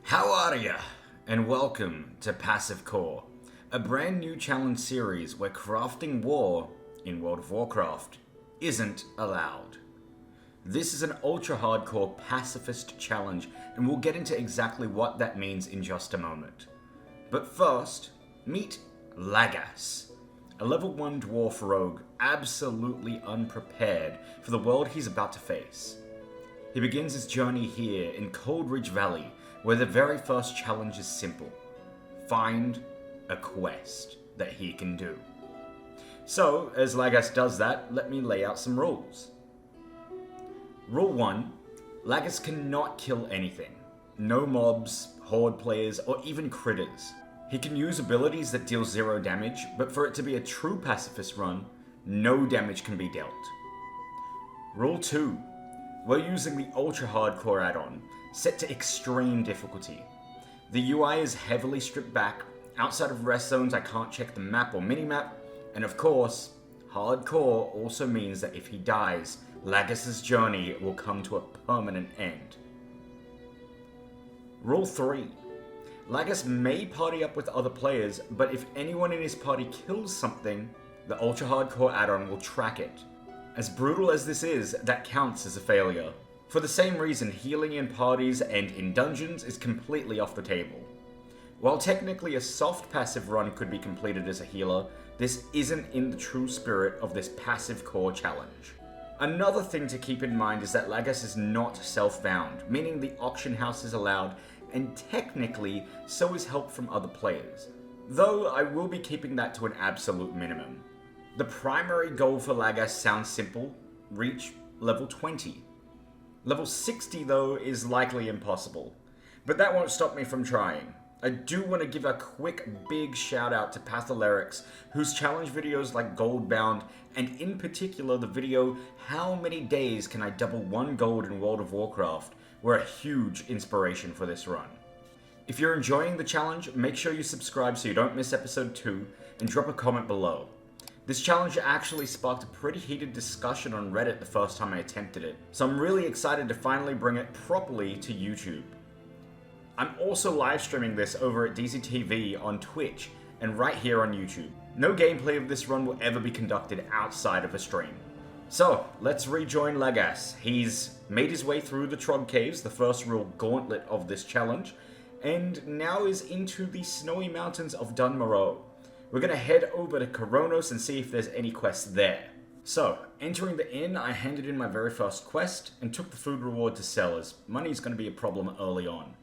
How are ya? And welcome to Passivecore, a brand new challenge series where crafting war in World of Warcraft isn't allowed. This is an Ultra Hardcore Pacifist challenge, and we'll get into exactly what that means in just a moment. But first, meet Lhaghass, a level 1 dwarf rogue absolutely unprepared for the world he's about to face. He begins his journey here in Cold Ridge Valley, where the very first challenge is simple. Find a quest that he can do. So, as Lhaghass does that, let me lay out some rules. Rule 1. Lhaghass cannot kill anything. No mobs, horde players, or even critters. He can use abilities that deal 0 damage, but for it to be a true pacifist run, no damage can be dealt. Rule 2. We're using the Ultra Hardcore add-on, set to extreme difficulty. The UI is heavily stripped back. Outside of rest zones I can't check the map or minimap, and of course, hardcore also means that if he dies, Lhaghass's journey will come to a permanent end. Rule 3. Lhaghass may party up with other players, but if anyone in his party kills something, the Ultra Hardcore add-on will track it. As brutal as this is, that counts as a failure. For the same reason, healing in parties and in dungeons is completely off the table. While technically a soft passive run could be completed as a healer, this isn't in the true spirit of this Passivecore challenge. Another thing to keep in mind is that Lhaghass is not self-bound, meaning the auction house is allowed, and technically, so is help from other players. Though I will be keeping that to an absolute minimum. The primary goal for Lhaghass sounds simple: reach level 20. Level 60 though is likely impossible, but that won't stop me from trying. I do want to give a quick big shout out to Pathelerix, whose challenge videos like Goldbound, and in particular the video How Many Days Can I Double 1 Gold in World of Warcraft, were a huge inspiration for this run. If you're enjoying the challenge, make sure you subscribe so you don't miss episode 2, and drop a comment below. This challenge actually sparked a pretty heated discussion on Reddit the first time I attempted it, so I'm really excited to finally bring it properly to YouTube. I'm also live streaming this over at DZTV on Twitch, and right here on YouTube. No gameplay of this run will ever be conducted outside of a stream. So, let's rejoin Lhaghass. He's made his way through the Trog Caves, the first real gauntlet of this challenge, and now is into the snowy mountains of Dun Morogh. We're gonna head over to Koronos and see if there's any quests there. So, entering the inn, I handed in my very first quest and took the food reward to sell, as money's gonna be a problem early on.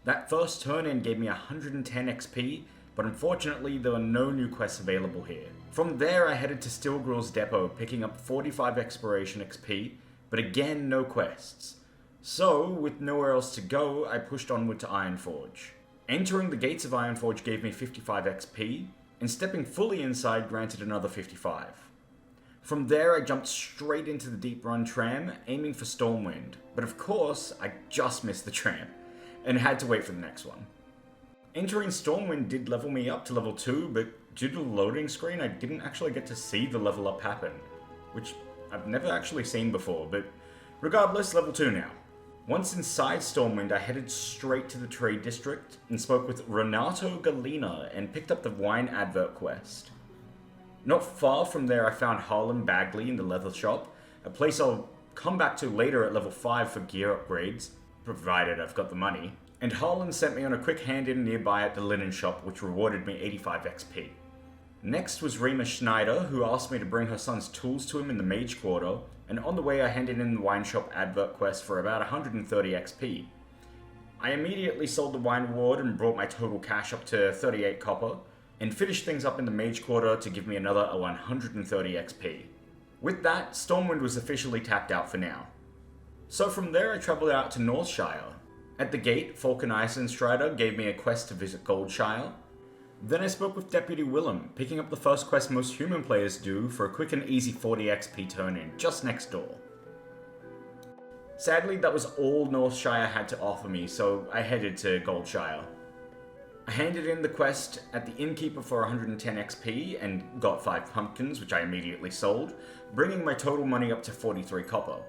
That first turn-in gave me 110 XP, but unfortunately there were no new quests available here. From there I headed to Stilgrill's depot, picking up 45 exploration XP, but again no quests. So, with nowhere else to go, I pushed onward to Ironforge. Entering the gates of Ironforge gave me 55 XP, and stepping fully inside granted another 55. From there I jumped straight into the Deep Run tram, aiming for Stormwind, but of course I just missed the tram, and had to wait for the next one. Entering Stormwind did level me up to level 2, but due to the loading screen I didn't actually get to see the level up happen, which I've never actually seen before, but regardless, level 2 now. Once inside Stormwind, I headed straight to the Trade District and spoke with Renato Galina and picked up the wine advert quest. Not far from there I found Harlan Bagley in the leather shop, a place I'll come back to later at level 5 for gear upgrades, provided I've got the money, and Harlan sent me on a quick hand-in nearby at the linen shop, which rewarded me 85 XP. Next was Rima Schneider, who asked me to bring her son's tools to him in the Mage Quarter, and on the way I handed in the wine shop advert quest for about 130 XP. I immediately sold the wine reward and brought my total cash up to 38 copper, and finished things up in the Mage Quarter to give me another 130 XP. With that, Stormwind was officially tapped out for now. So from there I travelled out to Northshire. At the gate, Falcon Eisenstrider gave me a quest to visit Goldshire. Then I spoke with Deputy Willem, picking up the first quest most human players do for a quick and easy 40 XP turn-in, just next door. Sadly, that was all Northshire had to offer me, so I headed to Goldshire. I handed in the quest at the innkeeper for 110 XP and got 5 pumpkins, which I immediately sold, bringing my total money up to 43 copper.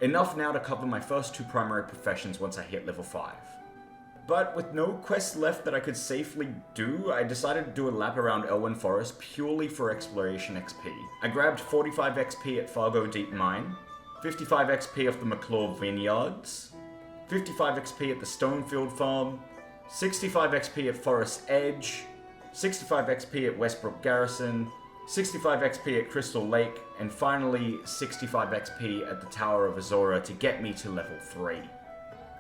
Enough now to cover my first 2 primary professions once I hit level 5. But with no quests left that I could safely do, I decided to do a lap around Elwyn Forest purely for exploration XP. I grabbed 45 XP at Fargo Deep Mine, 55 XP off the McClaw Vineyards, 55 XP at the Stonefield Farm, 65 XP at Forest Edge, 65 XP at Westbrook Garrison, 65 XP at Crystal Lake, and finally 65 XP at the Tower of Azora to get me to level 3.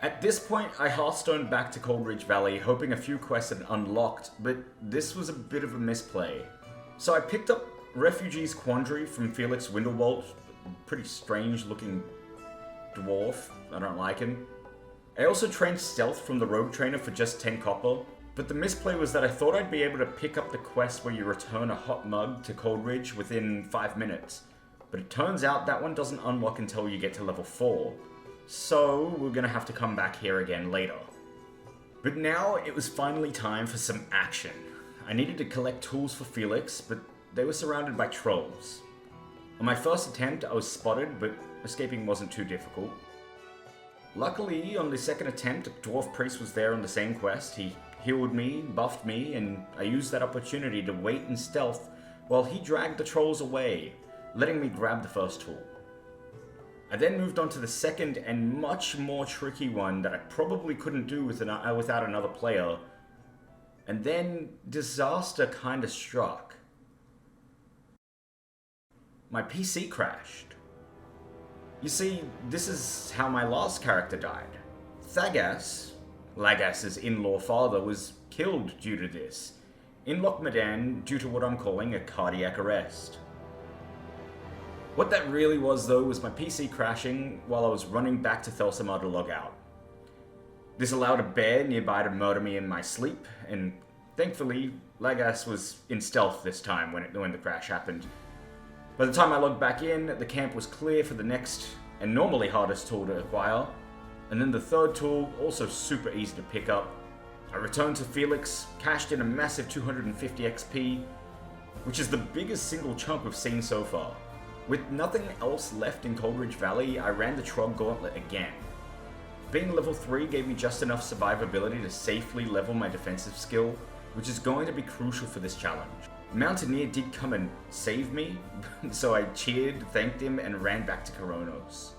At this point, I hearthstoned back to Cold Ridge Valley, hoping a few quests had unlocked, but this was a bit of a misplay. So I picked up Refugee's Quandary from Felix Windelbolt, pretty strange looking dwarf, I don't like him. I also trained Stealth from the Rogue Trainer for just 10 copper, but the misplay was that I thought I'd be able to pick up the quest where you return a hot mug to Cold Ridge within 5 minutes. But it turns out that one doesn't unlock until you get to level 4. So we're gonna have to come back here again later. But now it was finally time for some action. I needed to collect tools for Felix, but they were surrounded by trolls. On my first attempt I was spotted, but escaping wasn't too difficult. Luckily, on the second attempt, a dwarf priest was there on the same quest. He healed me, buffed me, and I used that opportunity to wait in stealth while he dragged the trolls away, letting me grab the first tool. I then moved on to the second and much more tricky one that I probably couldn't do without another player. And then disaster kinda struck. My PC crashed. You see, this is how my last character died. Lhaghass's in-law father, was killed due to this, in Loch Medan due to what I'm calling a cardiac arrest. What that really was, though, was my PC crashing while I was running back to Thelsamar to log out. This allowed a bear nearby to murder me in my sleep, and thankfully, Lhaghass was in stealth this time when the crash happened. By the time I logged back in, the camp was clear for the next, and normally hardest tool to acquire, and then the third tool, also super easy to pick up. I returned to Felix, cashed in a massive 250 XP, which is the biggest single chunk we've seen so far. With nothing else left in Cold Ridge Valley, I ran the Trog Gauntlet again. Being level 3 gave me just enough survivability to safely level my defensive skill, which is going to be crucial for this challenge. Mountaineer did come and save me, so I cheered, thanked him, and ran back to Koronos.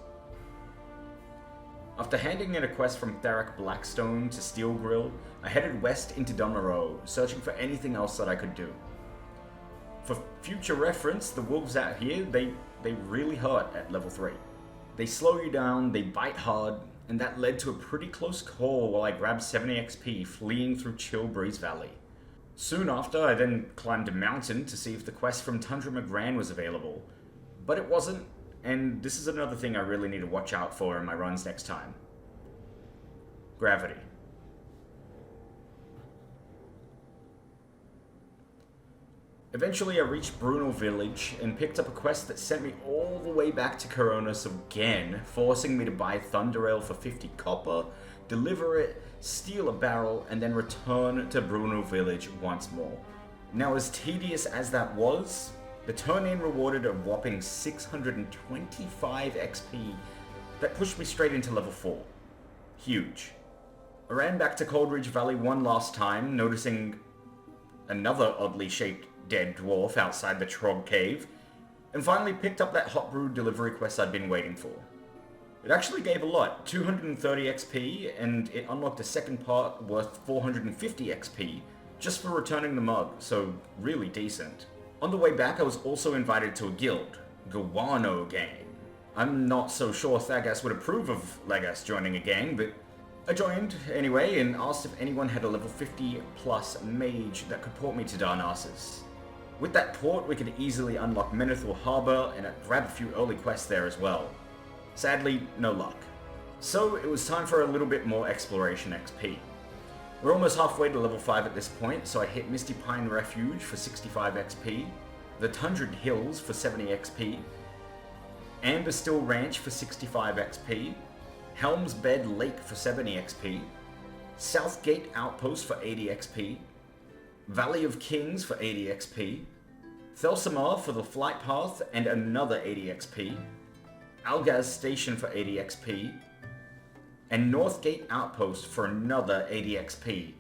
After handing in a quest from Theric Blackstone to Steel Grill, I headed west into Dunmorrow, searching for anything else that I could do. For future reference, the wolves out here, they really hurt at level 3. They slow you down, they bite hard, and that led to a pretty close call while I grabbed 70 XP fleeing through Chill Breeze Valley. Soon after, I then climbed a mountain to see if the quest from Tundra McGran was available, but it wasn't, and this is another thing I really need to watch out for in my runs next time. Gravity. Eventually I reached Bruno Village and picked up a quest that sent me all the way back to Koronos again, forcing me to buy Thunder Ale for 50 copper, deliver it, steal a barrel, and then return to Bruno Village once more. Now, as tedious as that was, the turn-in rewarded a whopping 625 XP that pushed me straight into level 4. Huge. I ran back to Cold Ridge Valley one last time, noticing another oddly shaped dead dwarf outside the Trog Cave, and finally picked up that hot brew delivery quest I'd been waiting for. It actually gave a lot, 230 XP, and it unlocked a second part worth 450 XP, just for returning the mug, so really decent. On the way back I was also invited to a guild, Guano Gang. I'm not so sure Lhaghass would approve of Lhaghass joining a gang, but I joined anyway and asked if anyone had a level 50 plus mage that could port me to Darnassus. With that port, we could easily unlock Menethil Harbor and grab a few early quests there as well. Sadly, no luck. So it was time for a little bit more exploration XP. We're almost halfway to level 5 at this point, so I hit Misty Pine Refuge for 65 XP, the Tundred Hills for 70 XP, Amber Still Ranch for 65 XP, Helm's Bed Lake for 70 XP, Southgate Outpost for 80 XP, Valley of Kings for 80 XP, Thelsamar for the Flight Path and another 80 XP, Algaz Station for 80 XP, and Northgate Outpost for another 80 XP,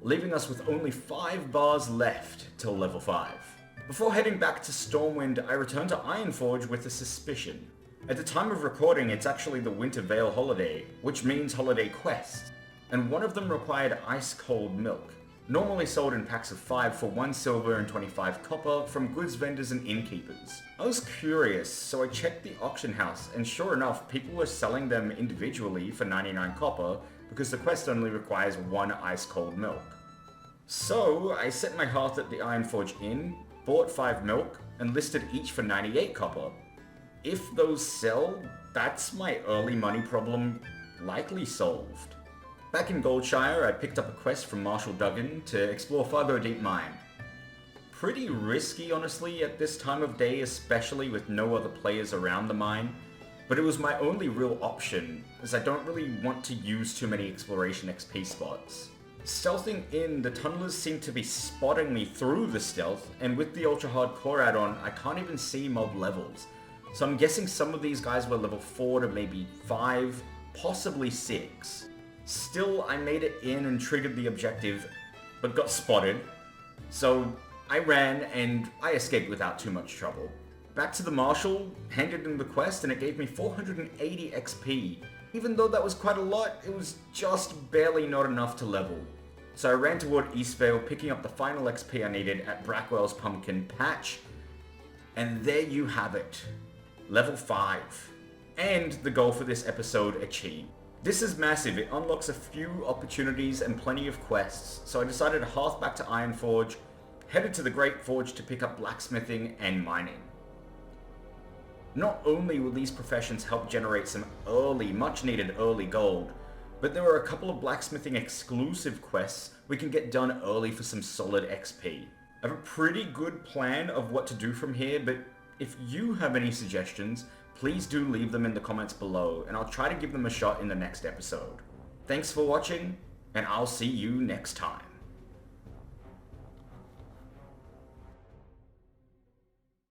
leaving us with only 5 bars left till level 5. Before heading back to Stormwind, I returned to Ironforge with a suspicion. At the time of recording, it's actually the Winter Veil holiday, which means holiday quests, and one of them required ice cold milk, normally sold in packs of 5 for 1 silver and 25 copper from goods vendors and innkeepers. I was curious, so I checked the auction house, and sure enough, people were selling them individually for 99 copper because the quest only requires 1 ice cold milk. So I set my heart at the Ironforge Inn, bought 5 milk, and listed each for 98 copper. If those sell, that's my early money problem likely solved. Back in Goldshire, I picked up a quest from Marshal Duggan to explore Fargo Deep Mine. Pretty risky, honestly, at this time of day, especially with no other players around the mine, but it was my only real option, as I don't really want to use too many exploration XP spots. Stealthing in, the tunnelers seem to be spotting me through the stealth, and with the Ultra Hardcore add-on, I can't even see mob levels. So I'm guessing some of these guys were level 4 to maybe 5, possibly 6. Still, I made it in and triggered the objective, but got spotted. So I ran and I escaped without too much trouble. Back to the Marshal, handed him the quest, and it gave me 480 XP. Even though that was quite a lot, it was just barely not enough to level. So I ran toward Eastvale, picking up the final XP I needed at Brackwell's Pumpkin Patch. And there you have it. Level 5. And the goal for this episode achieved. This is massive, it unlocks a few opportunities and plenty of quests, so I decided to hearth back to Ironforge, headed to the Great Forge to pick up blacksmithing and mining. Not only will these professions help generate some much needed early gold, but there are a couple of blacksmithing exclusive quests we can get done early for some solid XP. I have a pretty good plan of what to do from here, but if you have any suggestions, please do leave them in the comments below, and I'll try to give them a shot in the next episode. Thanks for watching, and I'll see you next time.